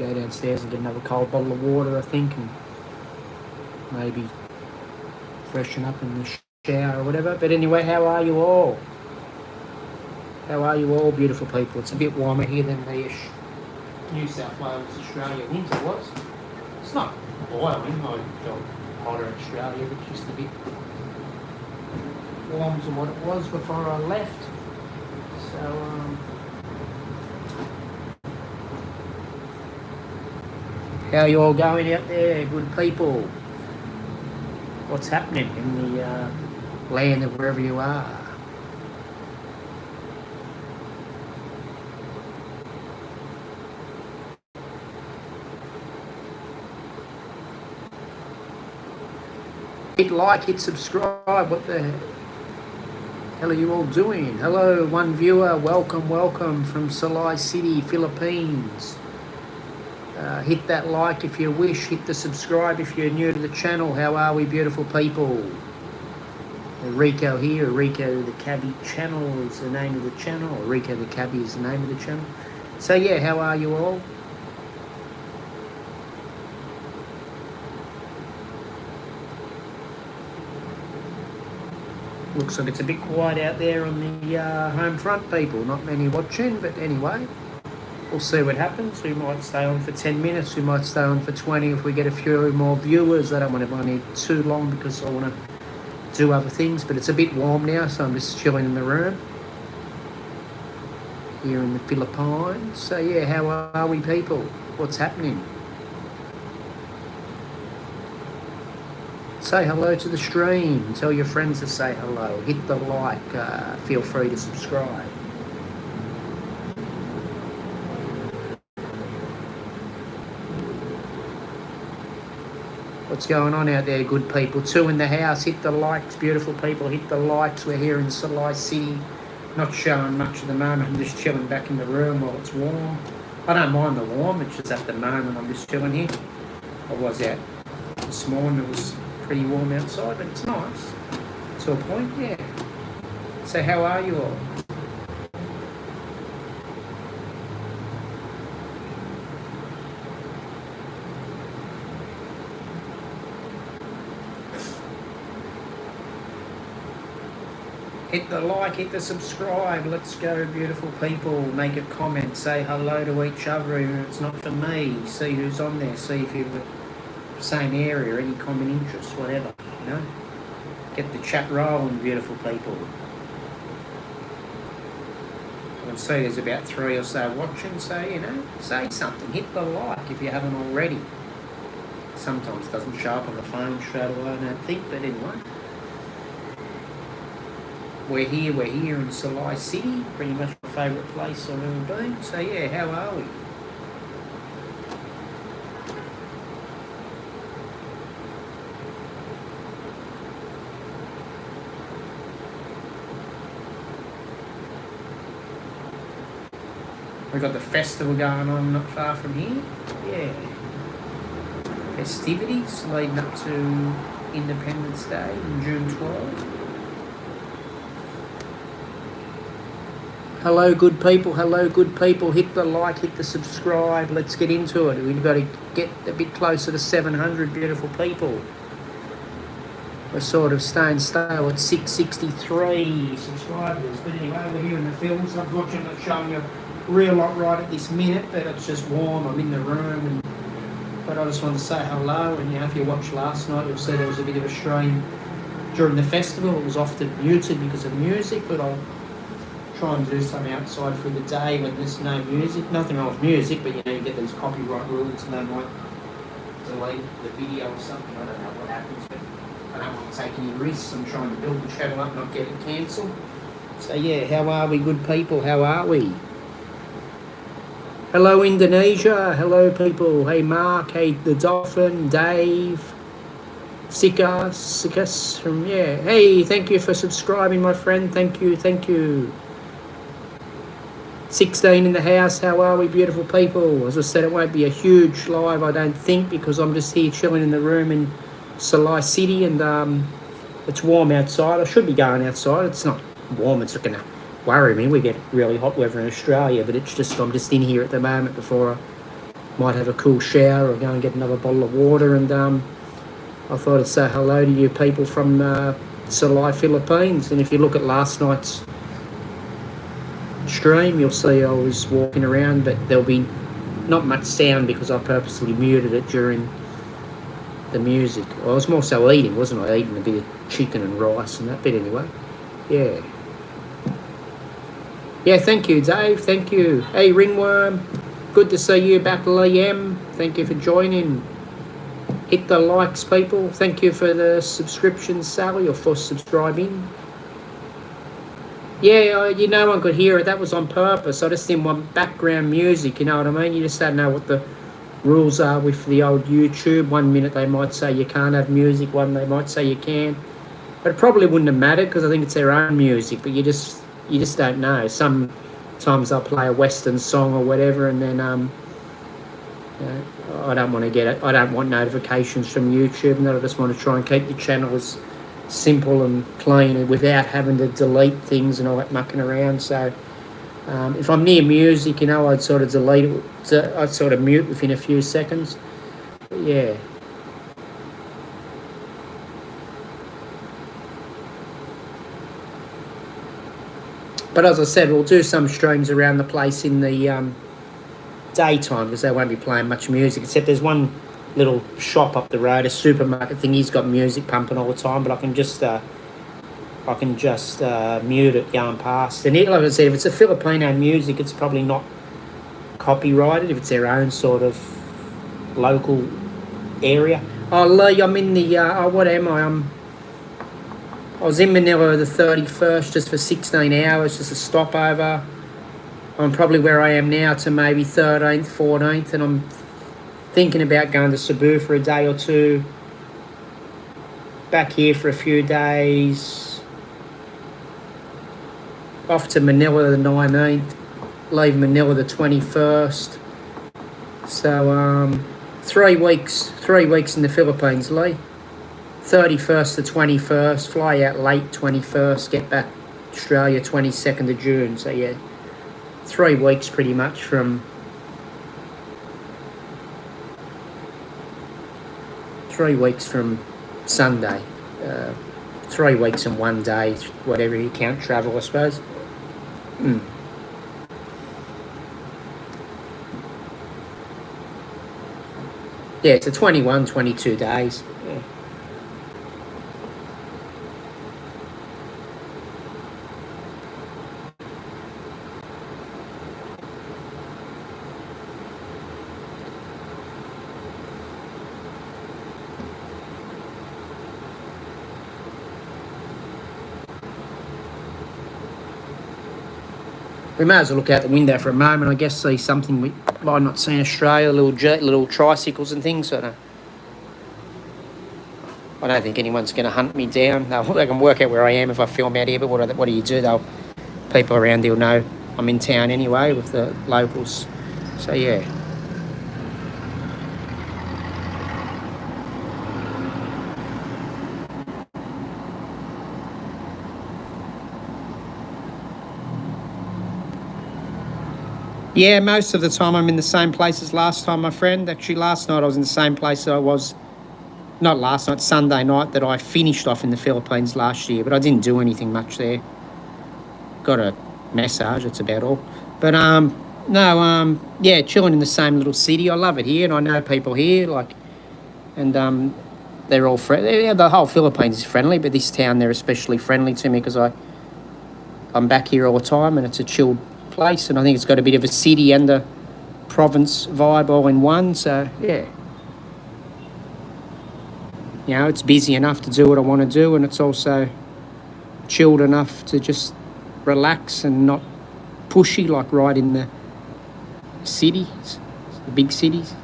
go downstairs and get another cold bottle of water, I think, and maybe freshen up in the shower or whatever. But anyway, how are you all? How are you all, beautiful people? It's a bit warmer here than the New South Wales, Australia winter was. It's not boiling. I felt hotter in Australia, but just a bit warm to what it was before I left. So, how are you all going out there, good people? What's happening in the land of wherever you are? Hit like, hit subscribe. What the hell are you all doing? Hello, one viewer. Welcome, welcome from Silay City, Philippines. Hit that like if you wish. Hit the subscribe if you're new to the channel. How are we, beautiful people? Errico here. Errico the Cabbie channel is the name of the channel. Errico the Cabbie is the name of the channel. So yeah, how are you all? Looks like it's a bit quiet out there on the home front, people. Not many watching, but anyway, we'll see what happens. We might stay on for 10 minutes. We might stay on for 20 if we get a few more viewers. I don't want to run it too long because I want to do other things, but it's a bit warm now, so I'm just chilling in the room here in the Philippines. So yeah, how are we, people? What's happening? Say hello to the stream. Tell your friends to say hello. Hit the like. Feel free to subscribe. What's going on out there, good people? 2 in the house. Hit the likes, beautiful people. Hit the likes. We're here in Silay City. Not showing much at the moment. I'm just chilling back in the room while it's warm. I don't mind the warm. It's just at the moment I'm just chilling here. I was out this morning. It was pretty warm outside, but it's nice to a point, yeah. So how are you all? Hit the like, hit the subscribe. Let's go, beautiful people. Make a comment, say hello to each other, even if it's not for me. See who's on there, see if you've same area, any common interests, whatever, you know. Get the chat rolling, beautiful people. I can see there's about 3 or so watching, so, you know, say something. Hit the like if you haven't already. Sometimes it doesn't show up on the phone straight away, I don't think, but anyway. We're here in Silay City, pretty much my favourite place I've ever been. So yeah, how are we? We've got the festival going on not far from here. Yeah. Festivities leading up to Independence Day on June 12th. Hello, good people. Hello, good people. Hit the like, hit the subscribe. Let's get into it. We've got to get a bit closer to 700 beautiful people. We're sort of staying stale at 663 subscribers. But anyway, we're here in the films. Unfortunately, I'm not showing you a real lot right at this minute, but it's just warm. I'm in the room. But I just wanted to say hello. And, you know, if you watched last night, you'll see there was a bit of a stream during the festival. It was often muted because of music, but I'll try and do something outside for the day when there's no music. Nothing wrong with music, but, you know, you get these copyright rules and they might delete the video or something. I don't know what happens, but I don't want to take any risks. I'm trying to build the channel up, not get it cancelled. So yeah, how are we, good people? How are we? Hello, Indonesia. Hello, people. Hey, Mark. Hey, the Dolphin. Dave. Sikas from, yeah. Hey, thank you for subscribing, my friend. Thank you, thank you. 16 in the house. How are we, beautiful people? As I said, it won't be a huge live, I don't think, because I'm just here chilling in the room in Silay City, and it's warm outside. I should be going outside. It's not warm. It's not going to worry me. We get really hot weather in Australia, but it's just, I'm just in here at the moment before I might have a cool shower or go and get another bottle of water. And I thought I'd say hello to you people from Silay Philippines. And if you look at last night's stream, you'll see I was walking around, but there'll be not much sound because I purposely muted it during the music. I was more so eating, wasn't I? Eating a bit of chicken and rice and that bit anyway. Yeah. Yeah, thank you, Dave. Thank you. Hey, Ringworm. Good to see you back, Liam. Thank you for joining. Hit the likes, people. Thank you for the subscription, Sally, or for subscribing. Yeah, no one could hear it. That was on purpose. I just didn't want background music, you know what I mean? You just don't know what the rules are with the old YouTube. 1 minute they might say you can't have music, one they might say you can. But it probably wouldn't have mattered because I think it's their own music, but you just don't know. Sometimes they'll play a Western song or whatever, and then I don't want to get it. I don't want notifications from YouTube, and I just want to try and keep the channel as simple and clean without having to delete things and all that mucking around. So if I'm near music, I'd sort of delete it. I'd sort of mute within a few seconds. But yeah. But as I said, we'll do some streams around the place in the daytime because they won't be playing much music, except there's one little shop up the road, a supermarket thing. He's got music pumping all the time, but I can just mute it going past. And like I said, if it's a Filipino music, it's probably not copyrighted if it's their own sort of local area. Oh, Lee, I'm in the what am I? I was in Manila the 31st just for 16 hours, just a stopover. I'm probably where I am now to maybe 13th, 14th, and I'm thinking about going to Cebu for a day or two. Back here for a few days. Off to Manila the 19th. Leave Manila the 21st. So 3 weeks in the Philippines, Lee. 31st to 21st, fly out late 21st, get back Australia 22nd of June. So yeah, 3 weeks pretty much from 3 weeks from Sunday. 3 weeks and 1 day, whatever you count travel, I suppose. Yeah, it's a 21, 22 days. Yeah. We may as well look out the window for a moment, I guess, see something we might not see in Australia, little tricycles and things. I don't think anyone's going to hunt me down. They can work out where I am if I film out here, but what do you do? People around here will know I'm in town anyway with the locals. So, yeah. Yeah, most of the time I'm in the same place as last time, my friend. Actually, last night I was in the same place that I was, not last night, Sunday night, that I finished off in the Philippines last year, but I didn't do anything much there. Got a massage, that's about all. But, yeah, chilling in the same little city. I love it here, and I know people here, and they're all friendly. Yeah, the whole Philippines is friendly, but this town, they're especially friendly to me because I'm back here all the time, and it's a chilled place, and I think it's got a bit of a city and a province vibe all in one. So yeah, it's busy enough to do what I want to do, and it's also chilled enough to just relax and not pushy like right in the cities, the big cities.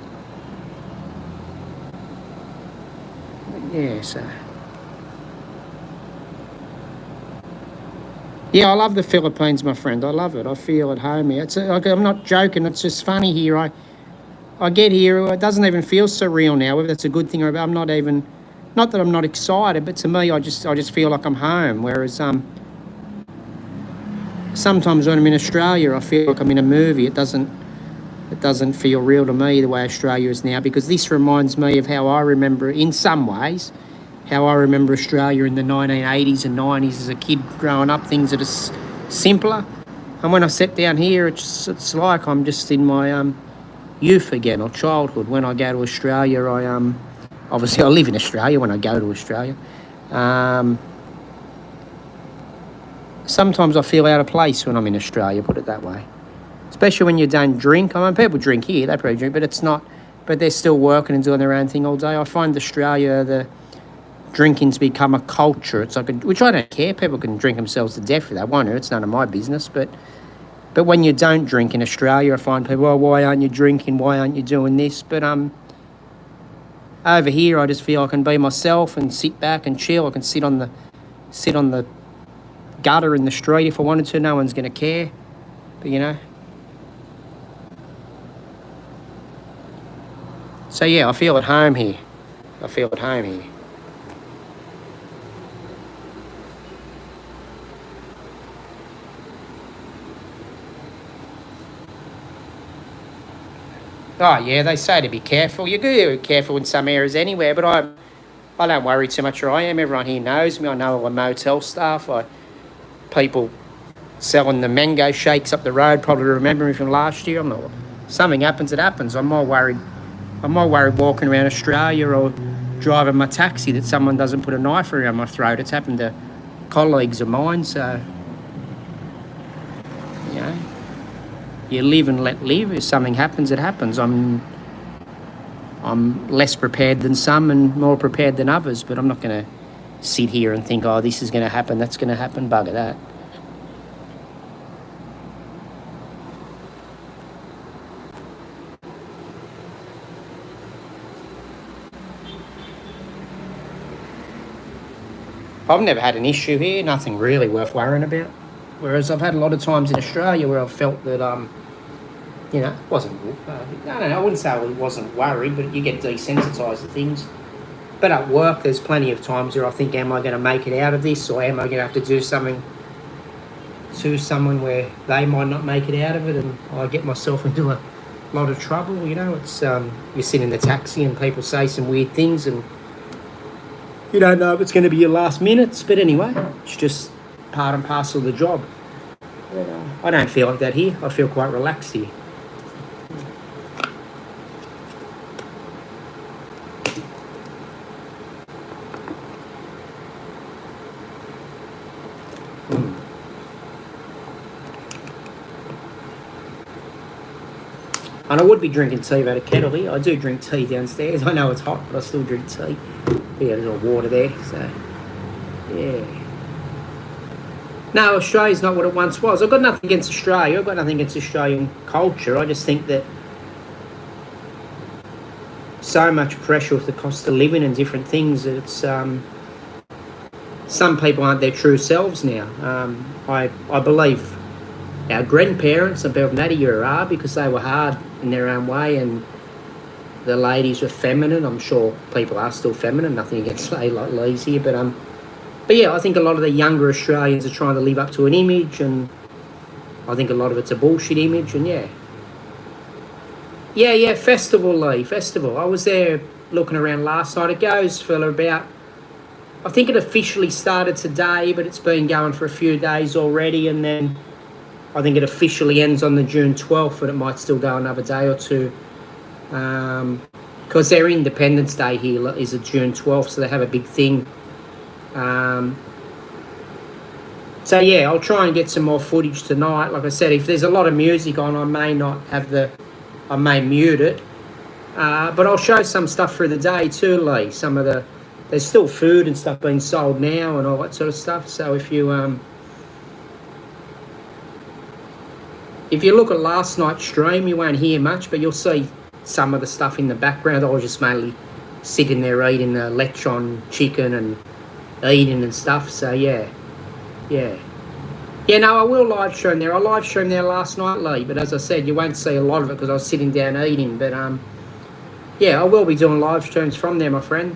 Yeah, so yeah, I love the Philippines, my friend. I love it. I feel at home here. I'm not joking. It's just funny here. I get here. It doesn't even feel surreal now. Whether that's a good thing or I'm not even. Not that I'm not excited, but to me, I just feel like I'm home. Whereas sometimes when I'm in Australia, I feel like I'm in a movie. It doesn't It doesn't feel real to me the way Australia is now, because this reminds me of how I remember, in some ways, how I remember Australia in the 1980s and 90s as a kid growing up. Things that are simpler. And when I sit down here, it's like I'm just in my youth again, or childhood. When I go to Australia, obviously I live in Australia when I go to Australia. Sometimes I feel out of place when I'm in Australia, put it that way. Especially when you don't drink. I mean, people drink here, they probably drink, but they're still working and doing their own thing all day. I find Australia, the drinking's become a culture. It's like, which I don't care. People can drink themselves to death if they want to. It's none of my business. But when you don't drink in Australia, I find people, oh, why aren't you drinking? Why aren't you doing this? But over here, I just feel I can be myself and sit back and chill. I can sit on the gutter in the street if I wanted to. No one's going to care. But, you know. So, yeah, I feel at home here. Oh, yeah, they say to be careful. You're good, careful in some areas anywhere, but I don't worry too much where I am. Everyone here knows me. I know all the motel staff. People selling the mango shakes up the road probably remember me from last year. Something happens, it happens. I'm more worried walking around Australia or driving my taxi that someone doesn't put a knife around my throat. It's happened to colleagues of mine, so, you know, you live and let live. If something happens, it happens. I'm less prepared than some and more prepared than others, but I'm not going to sit here and think, oh, this is going to happen, that's going to happen, bugger that. I've never had an issue here, nothing really worth worrying about. Whereas I've had a lot of times in Australia where I've felt that, you know, I wouldn't say I wasn't worried, but you get desensitised to things. But at work, there's plenty of times where I think, am I going to make it out of this, or am I going to have to do something to someone where they might not make it out of it, and I get myself into a lot of trouble, you know. It's you sit in the taxi and people say some weird things and you don't know if it's going to be your last minutes, but anyway, it's just part and parcel of the job. But, I don't feel like that here. I feel quite relaxed here. And I would be drinking tea out of kettle here. I do drink tea downstairs. I know it's hot, but I still drink tea. Yeah, there's a little water there, so, yeah. No, Australia's not what it once was. I've got nothing against Australia. I've got nothing against Australian culture. I just think that so much pressure with the cost of living and different things that it's, some people aren't their true selves now. I believe our grandparents and people from that era are, because they were hard in their own way and the ladies were feminine. I'm sure people are still feminine, nothing against ladies here, but yeah, I think a lot of the younger Australians are trying to live up to an image, and I think a lot of it's a bullshit image, and yeah, festival, Lee, festival. I was there looking around last night. It goes for about, I think it officially started today, but it's been going for a few days already, and then I think it officially ends on the June 12th, but it might still go another day or two. Because their Independence Day here is a June 12th, so they have a big thing. So yeah, I'll try and get some more footage tonight. Like I said, if there's a lot of music on, I may mute it. But I'll show some stuff through the day too, Lee. There's still food and stuff being sold now and all that sort of stuff. So if you look at last night's stream, you won't hear much, but you'll see some of the stuff in the background. I was just mainly sitting there eating the lechon chicken and eating and stuff. So yeah. No, I will live stream there. I live streamed there last night, Lee, but as I said, you won't see a lot of it because I was sitting down eating. But yeah, I will be doing live streams from there, my friend.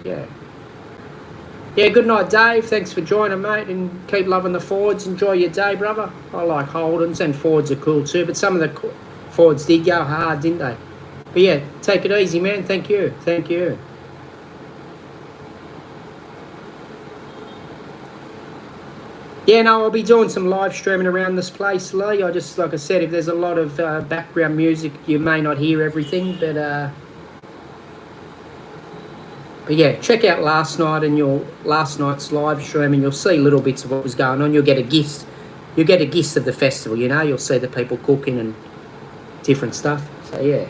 Yeah, good night, Dave. Thanks for joining, mate, and keep loving the Fords. Enjoy your day, brother. I like Holdens, and Fords are cool too, but some of the Fords did go hard, didn't they? But yeah, take it easy, man. Thank you. Thank you. Yeah, no, I'll be doing some live streaming around this place, Lee. I just, like I said, if there's a lot of background music, you may not hear everything, but yeah, check out last night's live stream, and you'll see little bits of what was going on. You'll get a gist. You'll get a gist of the festival. You know, you'll see the people cooking and different stuff. So yeah.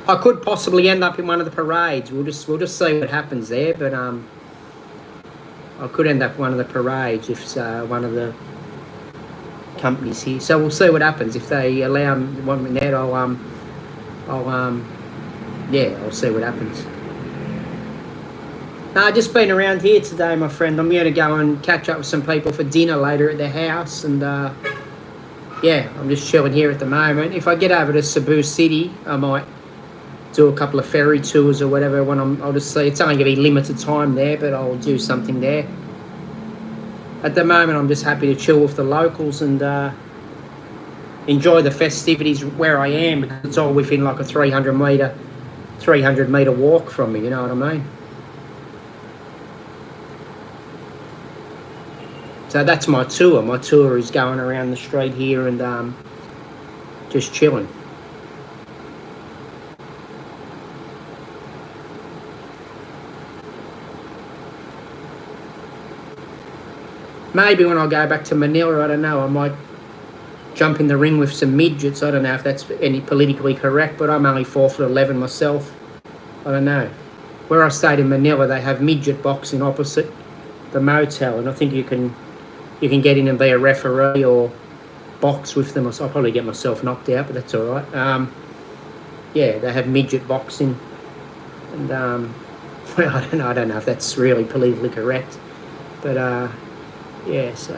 I could possibly end up in one of the parades. We'll just see what happens there. But I could end up in one of the parades if one of the companies here. So we'll see what happens. If they want me there, I'll see what happens. No, just been around here today, my friend. I'm going to go and catch up with some people for dinner later at their house, and yeah, I'm just chilling here at the moment. If I get over to Cebu City, I might do a couple of ferry tours or whatever. I'll just see. It's only going to be limited time there, but I'll do something there. At the moment, I'm just happy to chill with the locals and enjoy the festivities where I am, because it's all within like a 300 metre walk from me. You know what I mean? So that's my tour. My tour is going around the street here and just chilling. Maybe when I go back to Manila, I don't know, I might jump in the ring with some midgets. I don't know if that's any politically correct, but I'm only 4'11" myself. I don't know. Where I stayed in Manila, they have midget boxing opposite the motel, and I think you can get in and be a referee or box with them. I'll probably get myself knocked out, but that's all right. Yeah, they have midget boxing, and well, I don't know if that's really politically correct, but yeah, so.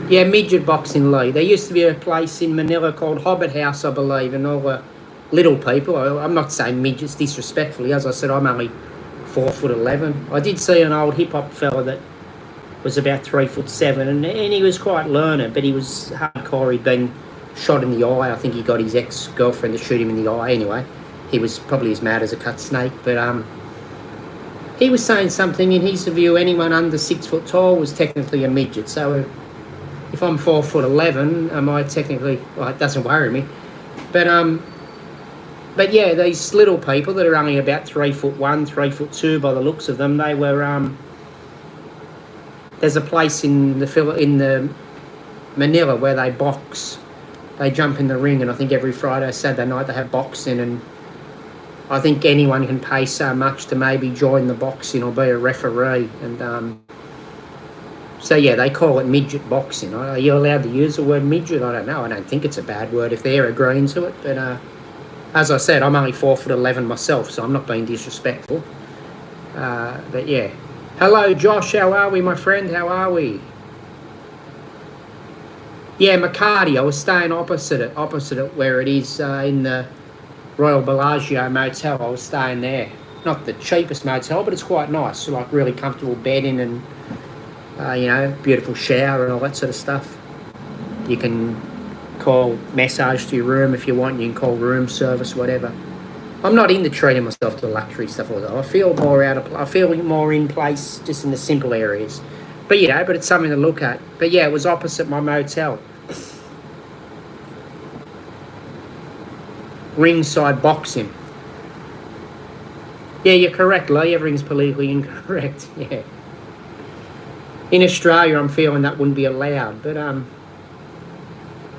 Yeah, midget boxing, Lee. There used to be a place in Manila called Hobbit House, I believe, and all the little people. I'm not saying midgets disrespectfully. As I said, I'm only 4'11". I did see an old hip-hop fella that was about 3'7", and he was quite learned, but he was hardcore. He'd been shot in the eye. I think he got his ex-girlfriend to shoot him in the eye. Anyway, he was probably as mad as a cut snake, but he was saying something. In his view, anyone under 6 foot tall was technically a midget. So if I'm 4'11", am I technically? Well, it doesn't worry me, but yeah, these little people that are only about 3'1", 3'2" by the looks of them, they were. There's a place in the Manila where they box. They jump in the ring, and I think every Friday, Saturday night they have boxing, and I think anyone can pay so much to maybe join the boxing or be a referee, and so yeah, they call it midget boxing. Are you allowed to use the word midget? I don't know. I don't think it's a bad word if they're agreeing to it, but as I said, I'm only 4'11" myself, so I'm not being disrespectful. But yeah, hello Josh, how are we, my friend? How are we? Yeah, Makati. I was staying opposite it where it is in the Royal Bellagio Motel. I was staying there. Not the cheapest motel, but it's quite nice. Like really comfortable bedding and, you know, beautiful shower and all that sort of stuff. You can call massage to your room if you want. You can call room service, whatever. I'm not into treating myself to luxury stuff like that. I feel more in place just in the simple areas. But, you know, it's something to look at. But, yeah, it was opposite my motel. Ringside boxing. Yeah, you're correct, Lee. Everything's politically incorrect. Yeah. In Australia, I'm feeling that wouldn't be allowed. But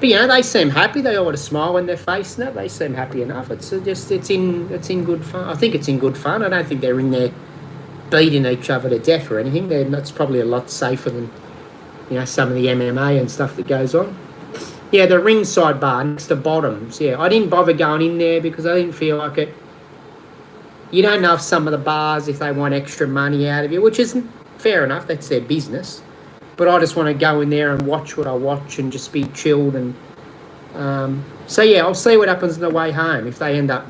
But you know, they seem happy. They all got a smile on their face. No, they seem happy enough. It's in good fun. I think it's in good fun. I don't think they're in there beating each other to death or anything. That's probably a lot safer than, you know, some of the MMA and stuff that goes on. Yeah, the ringside bar next to Bottoms. Yeah, I didn't bother going in there because I didn't feel like it. You don't know if some of the bars, if they want extra money out of you, which isn't fair enough. That's their business. But I just want to go in there and watch what I watch and just be chilled. And so, yeah, I'll see what happens on the way home. If they end up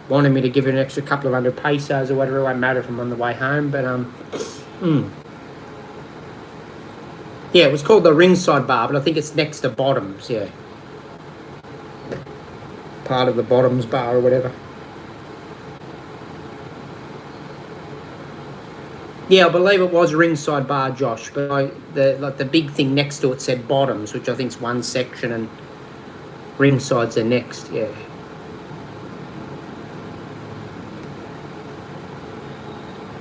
wanting me to give it an extra couple of hundred pesos or whatever, it won't matter if I'm on the way home. But, yeah, it was called the Ringside Bar, but I think it's next to Bottoms, yeah. Part of the Bottoms Bar or whatever. Yeah, I believe it was Ringside Bar, Josh, but the big thing next to it said Bottoms, which I think is one section, and Ringside's the next, yeah.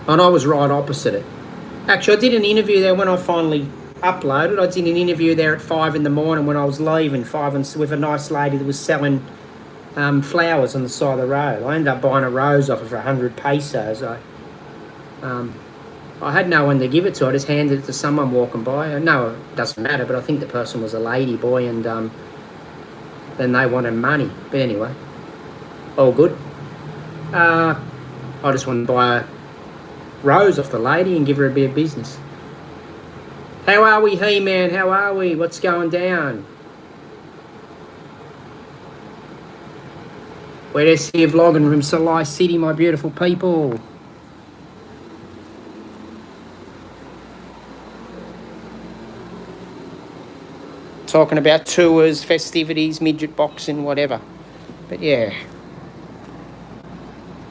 And I was right opposite it. Actually, I did an interview there when I finally uploaded. I did an interview there at 5 in the morning when I was leaving, with a nice lady that was selling flowers on the side of the road. I ended up buying a rose off her for 100 pesos. I had no one to give it to. I just handed it to someone walking by. No, it doesn't matter, but I think the person was a lady boy, and then they wanted money. But anyway, all good. I just wanted to buy a rose off the lady and give her a bit of business. How are we, He-Man? How are we? What's going down? We're just here vlogging from Silay City, my beautiful people. Talking about tours, festivities, midget boxing, whatever. But yeah,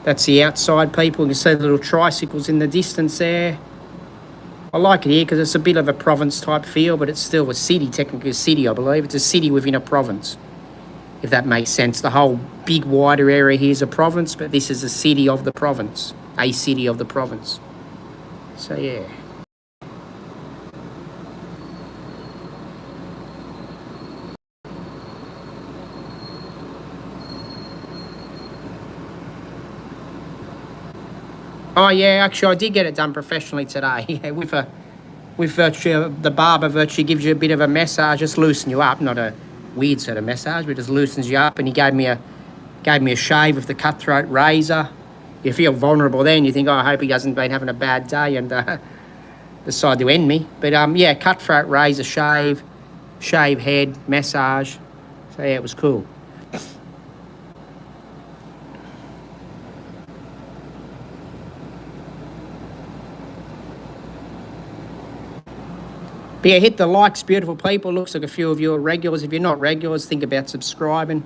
that's the outside people. You can see the little tricycles in the distance there. I like it here because it's a bit of a province type feel, but it's still a city, technically a city, I believe. It's a city within a province, if that makes sense. The whole big wider area here is a province, but this is a city of the province, a city of the province. So yeah. Oh yeah, actually I did get it done professionally today. Yeah, with virtually the barber virtually gives you a bit of a massage, just loosen you up, not a weird sort of massage, but just loosens you up. And he gave me a shave with the cutthroat razor. You feel vulnerable then. You think, oh, I hope he hasn't been having a bad day and decide to end me. But yeah, cutthroat razor, shave head, massage. So yeah, it was cool. But yeah, hit the likes, beautiful people. Looks like a few of you are regulars. If you're not regulars, think about subscribing.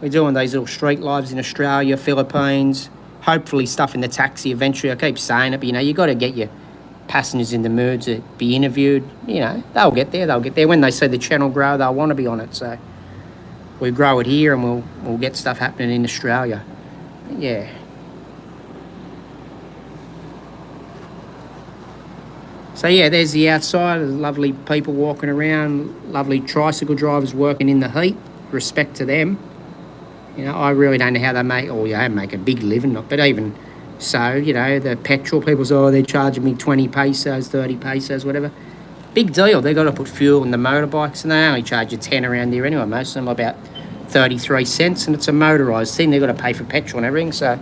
We're doing these little street lives in Australia, Philippines, hopefully stuff in the taxi eventually. I keep saying it, but, you know, you got to get your passengers in the mood to be interviewed. You know, they'll get there. When they see the channel grow, they'll want to be on it. So we grow it here and we'll get stuff happening in Australia. Yeah. So yeah, there's the outside. There's lovely people walking around, lovely tricycle drivers working in the heat. Respect to them. You know, I really don't know how they make, or yeah, make a big living, but even so, you know, the petrol people say, oh, they're charging me 20 pesos, 30 pesos, whatever. Big deal. They've got to put fuel in the motorbikes, and they only charge you 10 around here anyway. Most of them are about 33 cents, and it's a motorised thing. They've got to pay for petrol and everything. So,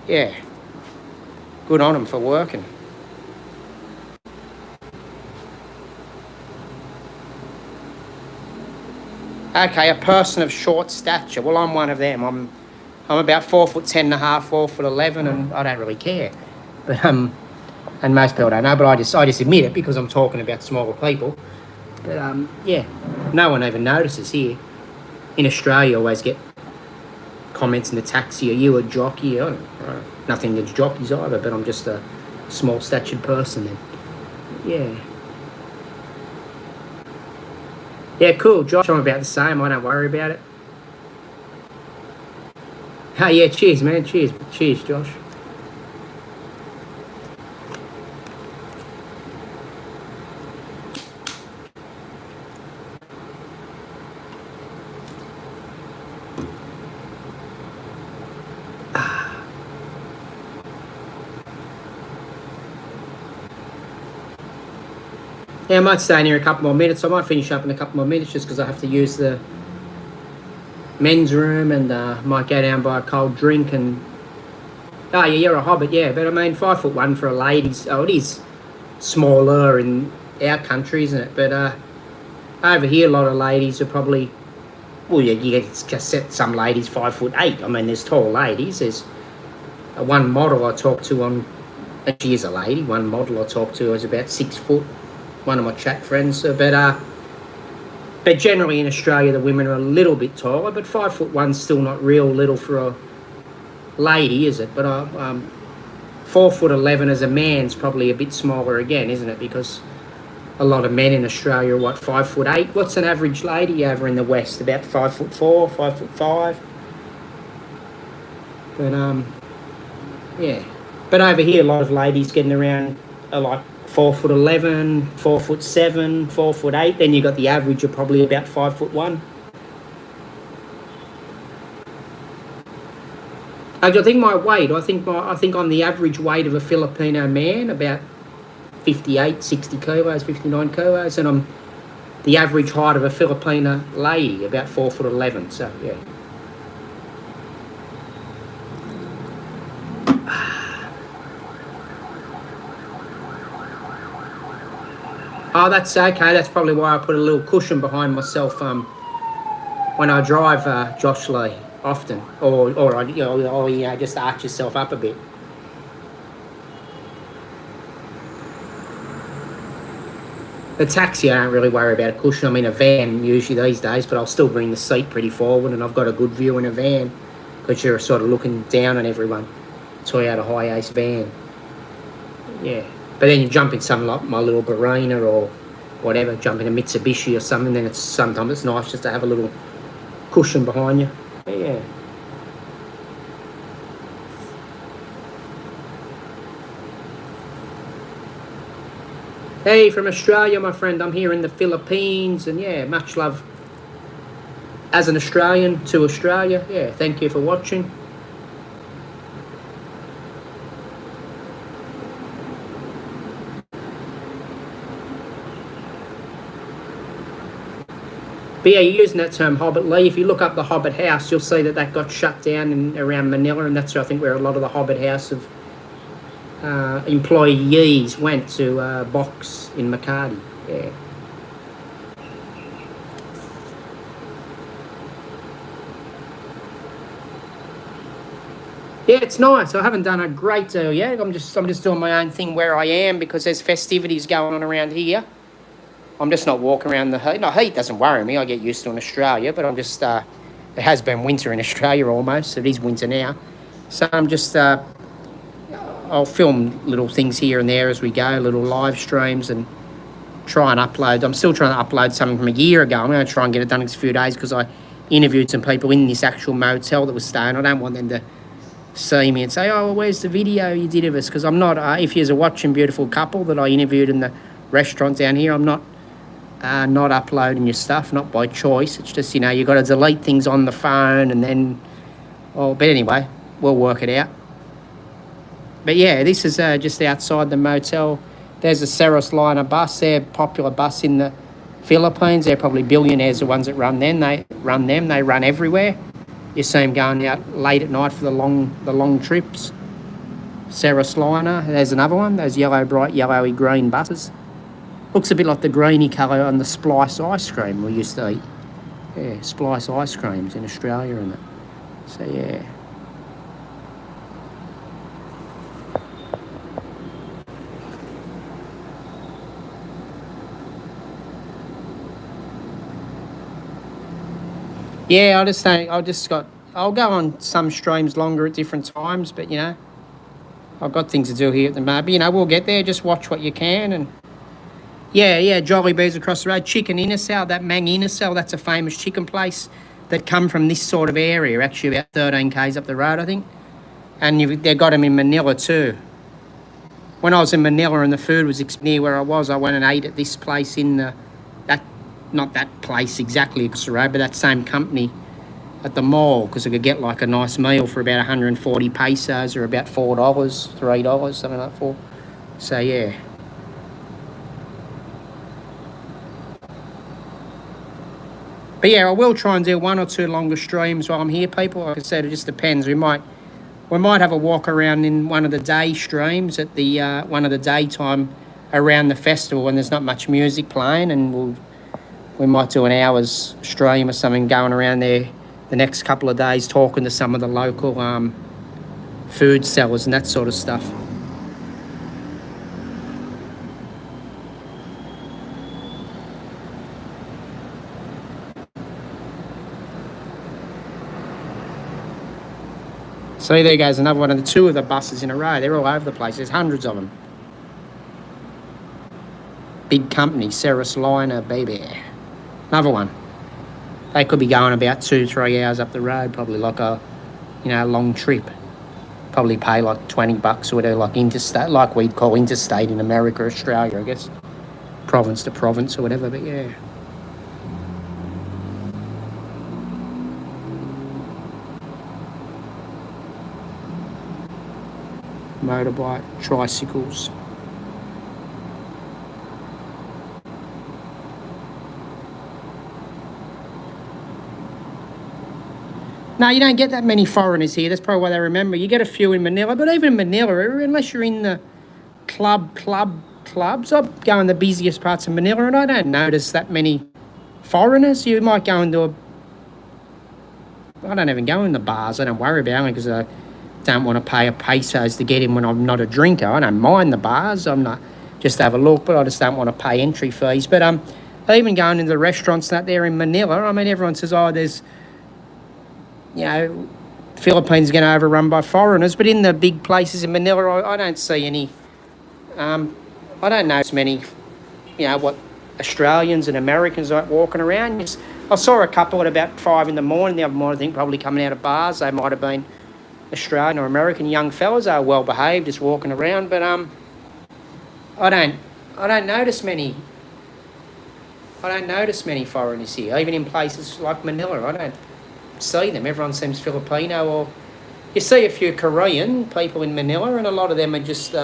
yeah, good on them for working. Okay, a person of short stature. Well, I'm one of them. I'm about 4'10.5", 4'11", and I don't really care. But and most people don't know, but I just admit it because I'm talking about smaller people. But yeah, no one even notices here. In Australia, you always get comments in the taxi, are you a jockey? I don't know. Nothing against jockeys either, but I'm just a small-statured person then. Yeah. Yeah, cool, Josh. I'm about the same. I don't worry about it. Hey, yeah, cheers, man. Cheers, Josh. Yeah, I might stay in here a couple more minutes. I might finish up in a couple more minutes just because I have to use the men's room and might go down buy a cold drink and... Oh, yeah, you're a hobbit, yeah. But I mean, 5'1" for a lady's... Oh, it is smaller in our country, isn't it? But over here, a lot of ladies are probably... Well, yeah, you get some ladies 5'8". I mean, there's tall ladies. There's one model I talked to on... And she is a lady. One model I talked to is about 6 foot. One of my chat friends. But generally in Australia, the women are a little bit taller. But 5'1" still not real little for a lady, is it? But 4'11" as a man's probably a bit smaller again, isn't it? Because a lot of men in Australia are, what, 5'8"? What's an average lady over in the West? About 5'4", 5'5"? But, yeah. But over here, a lot of ladies getting around are like 4'11", 4'7", 4'8". Then you got the average of probably about 5'1". I think my weight, I think I'm the average weight of a Filipino man, about 58, 60 kilos, 59 kilos, and I'm the average height of a Filipino lady, about 4'11". So yeah. Oh, that's okay. That's probably why I put a little cushion behind myself when I drive, Josh Lee, often, or just arch yourself up a bit. The taxi, I don't really worry about a cushion. I'm in a van usually these days, but I'll still bring the seat pretty forward, and I've got a good view in a van because you're sort of looking down on everyone. Toyota Hi-Ace van. Yeah. But then you jump in something like my little Barina or whatever, jump in a Mitsubishi or something, then sometimes it's nice just to have a little cushion behind you. Yeah. Hey, from Australia, my friend. I'm here in the Philippines, and yeah, much love as an Australian to Australia. Yeah, thank you for watching. But yeah, you're using that term Hobbit Lee. If you look up the Hobbit House, you'll see that got shut down around Manila, and that's I think where a lot of the Hobbit House of employees went to box in Makati. Yeah. Yeah, it's nice. I haven't done a great deal yet. I'm just doing my own thing where I am because there's festivities going on around here. I'm just not walking around the heat. No, heat doesn't worry me. I get used to it in Australia, but I'm just, it has been winter in Australia almost. It is winter now. So I'm just, I'll film little things here and there as we go, little live streams and try and upload. I'm still trying to upload something from a year ago. I'm going to try and get it done in a few days because I interviewed some people in this actual motel that was staying. I don't want them to see me and say, oh, well, where's the video you did of us? Because I'm not, if you're a watching beautiful couple that I interviewed in the restaurant down here, I'm not uploading your stuff, not by choice. It's just, you know, you've got to delete things on the phone and then, well, but anyway, we'll work it out. But yeah, this is just outside the motel. There's a Ceres Liner bus. They're a popular bus in the Philippines. They're probably billionaires, the ones that run them. They run everywhere. You see them going out late at night for the long trips. Ceres Liner. There's another one. Those yellow, bright yellowy green buses. Looks a bit like the greeny colour on the Splice ice cream we used to eat. Yeah, Splice ice creams in Australia and that. So yeah. Yeah, I'll go on some streams longer at different times, but you know, I've got things to do here at the moment. But, you know, we'll get there. Just watch what you can and. Yeah, Jollibee's across the road. Chicken Inasal, that Mang Inasal, that's a famous chicken place that come from this sort of area, actually about 13 k's up the road, I think. And they've got them in Manila too. When I was in Manila and the food was near where I was, I went and ate at this place in not that place exactly across the road, but that same company at the mall, because I could get like a nice meal for about 140 pesos or about $4, $3, something like that. So yeah. But yeah, I will try and do 1 or 2 longer streams while I'm here, people. Like I said, it just depends. We might have a walk around in one of the day streams at the one of the daytime around the festival when there's not much music playing, and we might do an hour's stream or something going around there the next couple of days talking to some of the local food sellers and that sort of stuff. See, there goes another one of the 2 of the buses in a row. They're all over the place. There's hundreds of them. Big company, Ceres Liner, baby. Another one. They could be going about 2-3 hours up the road, probably like a, long trip. Probably pay like $20 or whatever, like interstate, like we'd call interstate in America, Australia, I guess. Province to province or whatever, but yeah. Motorbike, tricycles. No, you don't get that many foreigners here. That's probably why they remember. You get a few in Manila, but even in Manila, unless you're in the clubs, I go in the busiest parts of Manila and I don't notice that many foreigners. You might go into I don't even go in the bars. I don't worry about it because I don't want to pay a pesos to get in when I'm not a drinker. I don't mind the bars. I'm not just to have a look, but I just don't want to pay entry fees. But even going into the restaurants out there in Manila, I mean, everyone says, oh, there's, Philippines are going to overrun by foreigners. But in the big places in Manila, I don't see any, I don't know as many, what Australians and Americans like walking around. I saw a couple at about 5 in the morning. The other morning, I think, probably coming out of bars. They might have been Australian or American young fellas. They were well behaved, just walking around. But I don't notice many. I don't notice many foreigners here, even in places like Manila. I don't see them. Everyone seems Filipino, or you see a few Korean people in Manila, and a lot of them are just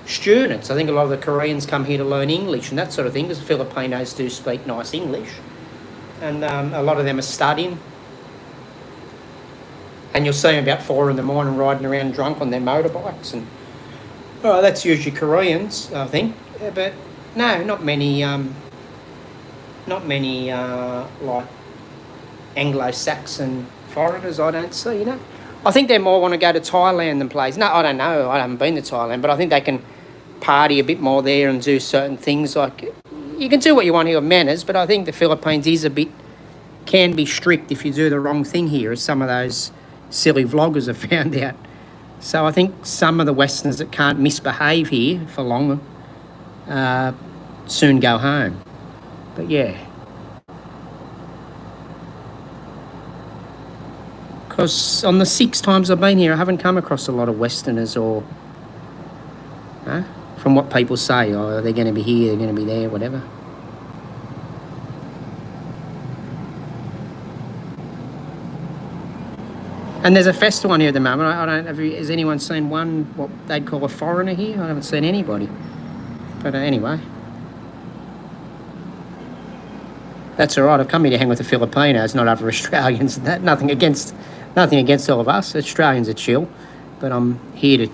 students. I think a lot of the Koreans come here to learn English and that sort of thing, because the Filipinos do speak nice English, and a lot of them are studying. And you'll see them about 4 in the morning riding around drunk on their motorbikes, and that's usually Koreans, I think. But no, not many like Anglo-Saxon foreigners. I don't see. I think they more want to go to Thailand than places. No, I don't know. I haven't been to Thailand, but I think they can party a bit more there and do certain things. Like, you can do what you want here with manners, but I think the Philippines can be strict if you do the wrong thing here, as some of those silly vloggers have found out. So I think some of the Westerners that can't misbehave here for long soon go home. But yeah. Because on the 6 times I've been here, I haven't come across a lot of Westerners, or from what people say, they're going to be here, they're going to be there, whatever. And there's a festival on here at the moment. I don't know, has anyone seen one, what they'd call a foreigner here? I haven't seen anybody. But anyway. That's all right. I've come here to hang with the Filipinos, not other Australians. Nothing against all of us. Australians are chill. But I'm here to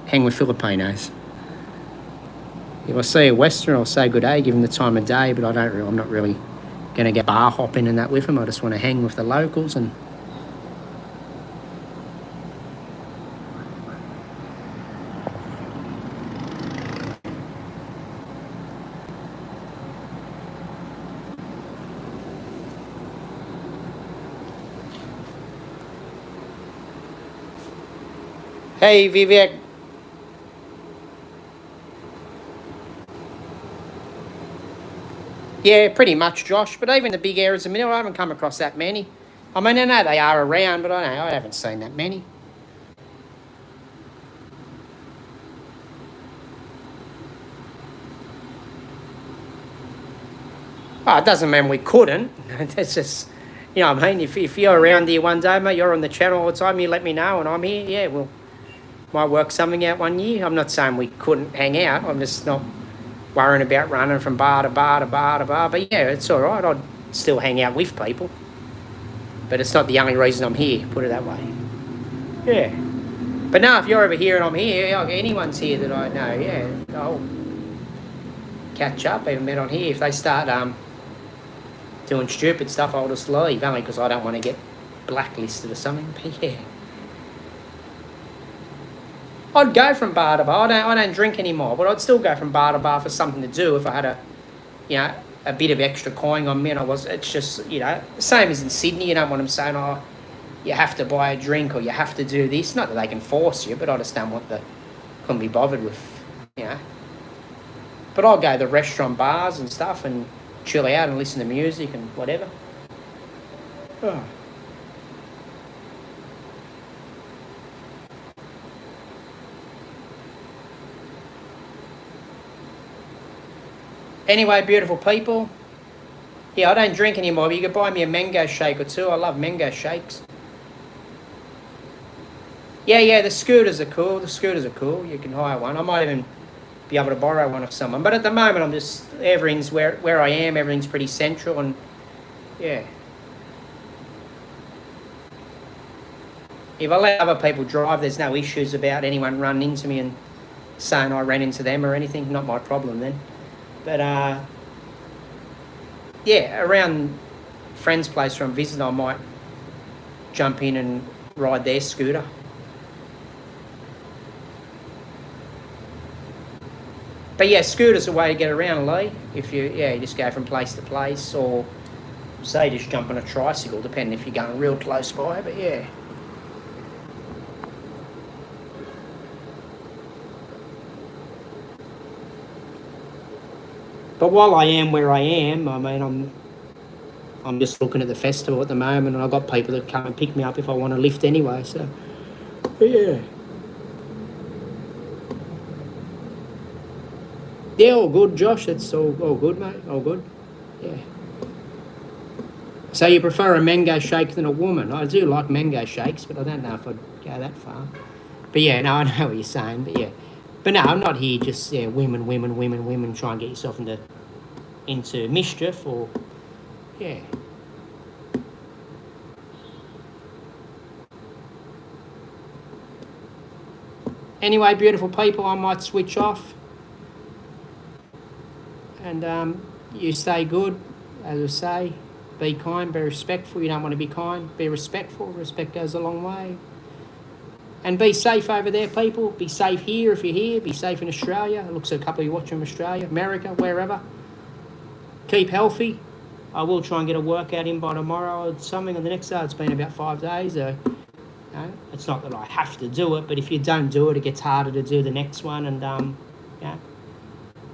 hang with Filipinos. If I see a Westerner, I'll say good day, give them the time of day, but I'm not really going to get bar hopping and that with them. I just want to hang with the locals. And hey, Vivek. Yeah, pretty much, Josh. But even the big areas of Manila, I haven't come across that many. I mean, I know they are around, but I haven't seen that many. Oh, it doesn't mean we couldn't. That's just, I mean, if you're around here one day, mate, you're on the channel all the time, you let me know and I'm here, yeah, we'll might work something out one year. I'm not saying we couldn't hang out. I'm just not worrying about running from bar to bar to bar to bar. But yeah, it's all right. I'd still hang out with people. But it's not the only reason I'm here, put it that way. Yeah. But no, if you're over here and I'm here, anyone's here that I know, yeah, I'll catch up, even met on here. If they start doing stupid stuff, I'll just leave, only because I don't want to get blacklisted or something. But yeah, I'd go from bar to bar. I don't drink anymore, but I'd still go from bar to bar for something to do if I had a bit of extra coin on me. And it's just, same as in Sydney. You don't want them saying, oh, you have to buy a drink or you have to do this. Not that they can force you, but I just don't want couldn't be bothered with, But I'll go to the restaurant bars and stuff and chill out and listen to music and whatever. Oh. Anyway, beautiful people. Yeah, I don't drink anymore, but you could buy me a mango shake or two. I love mango shakes. Yeah, the scooters are cool. You can hire one. I might even be able to borrow one of someone. But at the moment, I'm just, everything's where I am. Everything's pretty central and, yeah. If I let other people drive, there's no issues about anyone running into me and saying I ran into them or anything. Not my problem then. But, yeah, around friends' place where I'm visiting, I might jump in and ride their scooter. But yeah, scooter's a way to get around, Lee. If you just go from place to place, or say just jump on a tricycle, depending if you're going real close by. But yeah. But while I am where I am, I mean, I'm just looking at the festival at the moment, and I've got people that come and pick me up if I want to lift anyway. So, but yeah. Yeah, all good, Josh. It's all good, mate. All good. Yeah. So you prefer a mango shake than a woman? I do like mango shakes, but I don't know if I'd go that far. But yeah, no, I know what you're saying. But yeah. But no, I'm not here just women, try and get yourself into mischief or, yeah. Anyway, beautiful people, I might switch off. And you stay good, as I say. Be kind, be respectful. You don't want to be kind, be respectful. Respect goes a long way. And be safe over there, people. Be safe here if you're here. Be safe in Australia. It looks like a couple of you watching from Australia, America, wherever. Keep healthy. I will try and get a workout in by tomorrow or something. On the next day, it's been about 5 days. It's not that I have to do it, but if you don't do it, it gets harder to do the next one. And,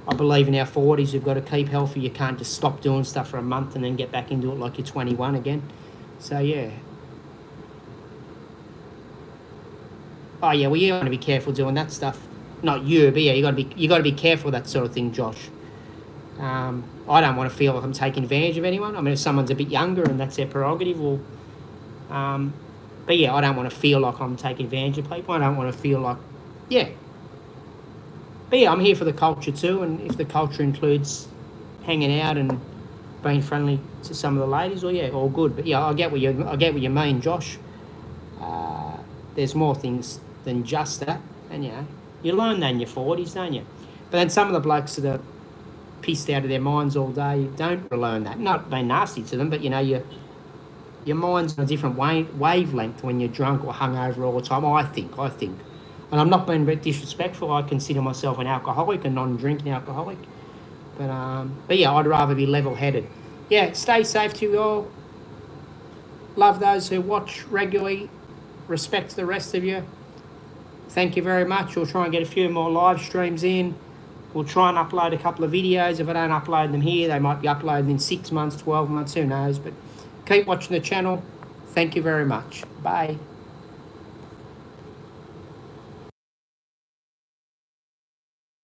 I believe in our 40s, you've got to keep healthy. You can't just stop doing stuff for a month and then get back into it like you're 21 again. So, yeah. Oh, yeah, well, you want to be careful doing that stuff. Not you, but yeah, you got to be careful with that sort of thing, Josh. I don't want to feel like I'm taking advantage of anyone. I mean, if someone's a bit younger and that's their prerogative, well, but yeah, I don't want to feel like I'm taking advantage of people. I don't want to feel like, yeah. But yeah, I'm here for the culture too, and if the culture includes hanging out and being friendly to some of the ladies, well, yeah, all good. But yeah, I get what you mean, Josh. There's more things than just that, and you learn that in your 40s, don't you? But then some of the blokes that are pissed out of their minds all day don't learn that. Not being nasty to them, but your mind's on a different wavelength when you're drunk or hungover all the time. I think. And I'm not being disrespectful. I consider myself an alcoholic, a non-drinking alcoholic. But yeah, I'd rather be level-headed. Yeah, stay safe to you all. Love those who watch regularly. Respect the rest of you. Thank you very much. We'll try and get a few more live streams in. We'll try and upload a couple of videos. If I don't upload them here, they might be uploaded in 6 months, 12 months, who knows. But keep watching the channel. Thank you very much. Bye.